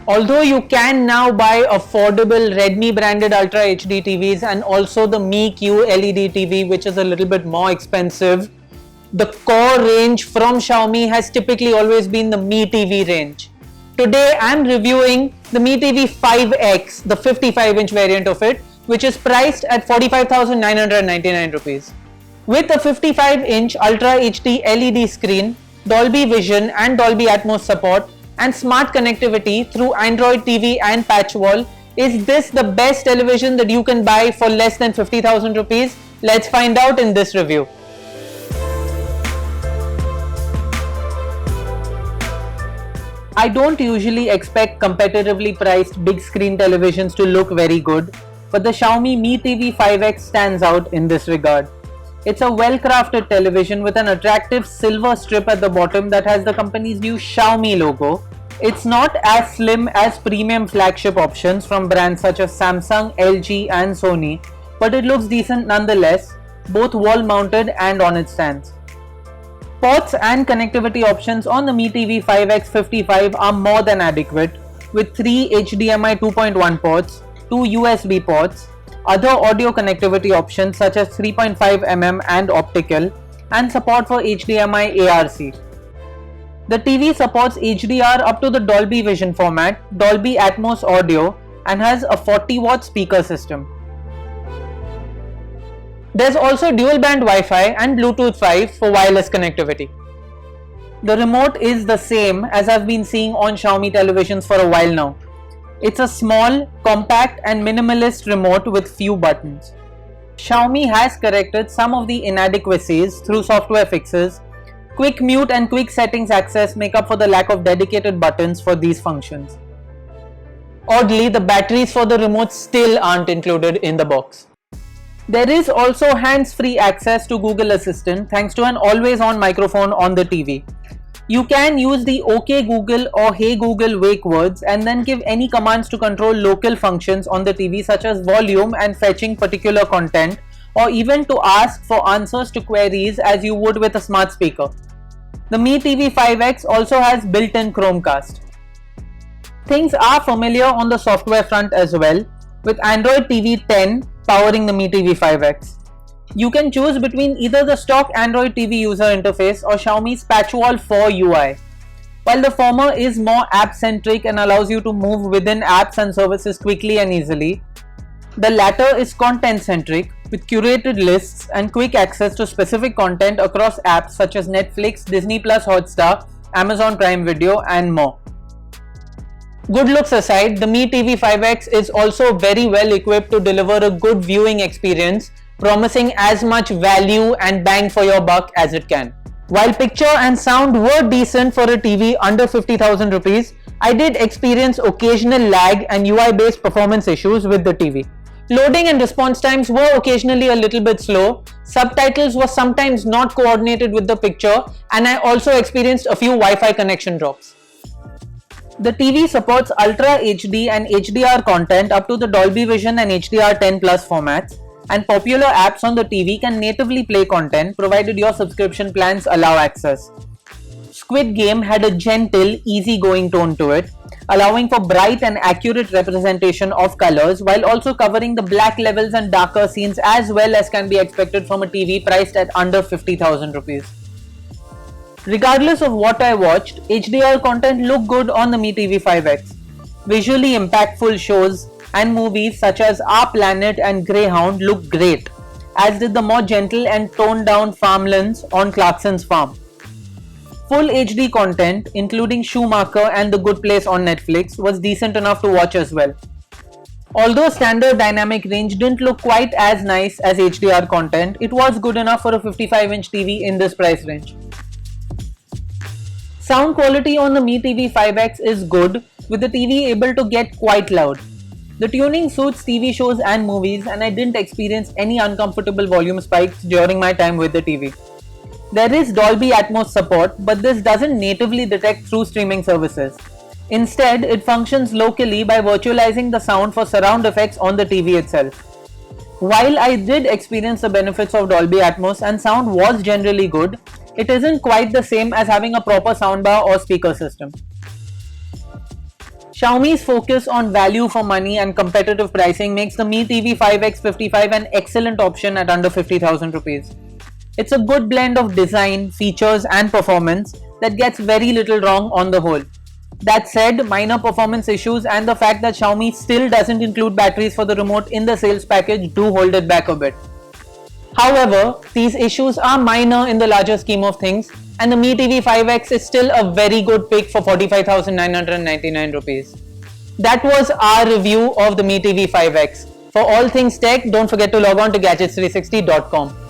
Although you can now buy affordable Redmi branded Ultra HD TVs and also the Mi Q LED TV, which is a little bit more expensive, the core range from Xiaomi has typically always been the Mi TV range. Today I'm reviewing the Mi TV 5X, the 55-inch variant of it, which is priced at 45,999 rupees. With a 55-inch Ultra HD LED screen, Dolby Vision and Dolby Atmos support, and smart connectivity through Android TV and Patchwall, is this the best television that you can buy for less than 50,000 rupees? Let's find out in this review. I don't usually expect competitively priced big screen televisions to look very good, but the Xiaomi Mi TV 5X stands out in this regard. It's a well-crafted television with an attractive silver strip at the bottom that has the company's new Xiaomi logo. It's not as slim as premium flagship options from brands such as Samsung, LG and Sony, but it looks decent nonetheless, both wall-mounted and on its stands. Ports and connectivity options on the Mi TV 5X 55 are more than adequate, with 3 HDMI 2.1 ports, 2 USB ports, other audio connectivity options such as 3.5mm and optical, and support for HDMI ARC. The TV supports HDR up to the Dolby Vision format, Dolby Atmos audio, and has a 40-watt speaker system. There's also dual band Wi-Fi and Bluetooth 5 for wireless connectivity. The remote is the same as I've been seeing on Xiaomi televisions for a while now. It's a small, compact and minimalist remote with few buttons. Xiaomi has corrected some of the inadequacies through software fixes. Quick mute and quick settings access make up for the lack of dedicated buttons for these functions. Oddly, the batteries for the remote still aren't included in the box. There is also hands-free access to Google Assistant thanks to an always-on microphone on the TV. You can use the OK Google or Hey Google wake words and then give any commands to control local functions on the TV such as volume and fetching particular content, or even to ask for answers to queries as you would with a smart speaker. The Mi TV 5X also has built-in Chromecast. Things are familiar on the software front as well, with Android TV 10 powering the Mi TV 5X. You can choose between either the stock Android TV user interface or Xiaomi's Patchwall 4 UI. While the former is more app-centric and allows you to move within apps and services quickly and easily, the latter is content-centric with curated lists and quick access to specific content across apps such as Netflix, Disney+, Hotstar, Amazon Prime Video and more. Good looks aside, the Mi TV 5X is also very well equipped to deliver a good viewing experience, promising as much value and bang for your buck as it can. While picture and sound were decent for a TV under 50,000 rupees, I did experience occasional lag and UI-based performance issues with the TV. Loading and response times were occasionally a little bit slow, subtitles were sometimes not coordinated with the picture, and I also experienced a few Wi-Fi connection drops. The TV supports Ultra HD and HDR content up to the Dolby Vision and HDR10+ formats, and popular apps on the TV can natively play content provided your subscription plans allow access. Squid Game had a gentle, easygoing tone to it, allowing for bright and accurate representation of colors while also covering the black levels and darker scenes as well as can be expected from a TV priced at under 50,000 rupees. Regardless of what I watched, HDR content looked good on the Mi TV 5X. Visually impactful shows and movies such as Our Planet and Greyhound looked great, as did the more gentle and toned down Farmlands on Clarkson's Farm. Full HD content, including Schumacher and The Good Place on Netflix, was decent enough to watch as well. Although standard dynamic range didn't look quite as nice as HDR content, it was good enough for a 55-inch TV in this price range. Sound quality on the Mi TV 5X is good, with the TV able to get quite loud. The tuning suits TV shows and movies, and I didn't experience any uncomfortable volume spikes during my time with the TV. There is Dolby Atmos support, but this doesn't natively detect through streaming services. Instead, it functions locally by virtualizing the sound for surround effects on the TV itself. While I did experience the benefits of Dolby Atmos and sound was generally good, it isn't quite the same as having a proper soundbar or speaker system. Xiaomi's focus on value for money and competitive pricing makes the Mi TV 5X 55 an excellent option at under 50,000 rupees. It's a good blend of design, features and performance that gets very little wrong on the whole. That said, minor performance issues and the fact that Xiaomi still doesn't include batteries for the remote in the sales package do hold it back a bit. However, these issues are minor in the larger scheme of things, and the Mi TV 5X is still a very good pick for 45,999 rupees. That was our review of the Mi TV 5X. For all things tech, don't forget to log on to gadgets360.com.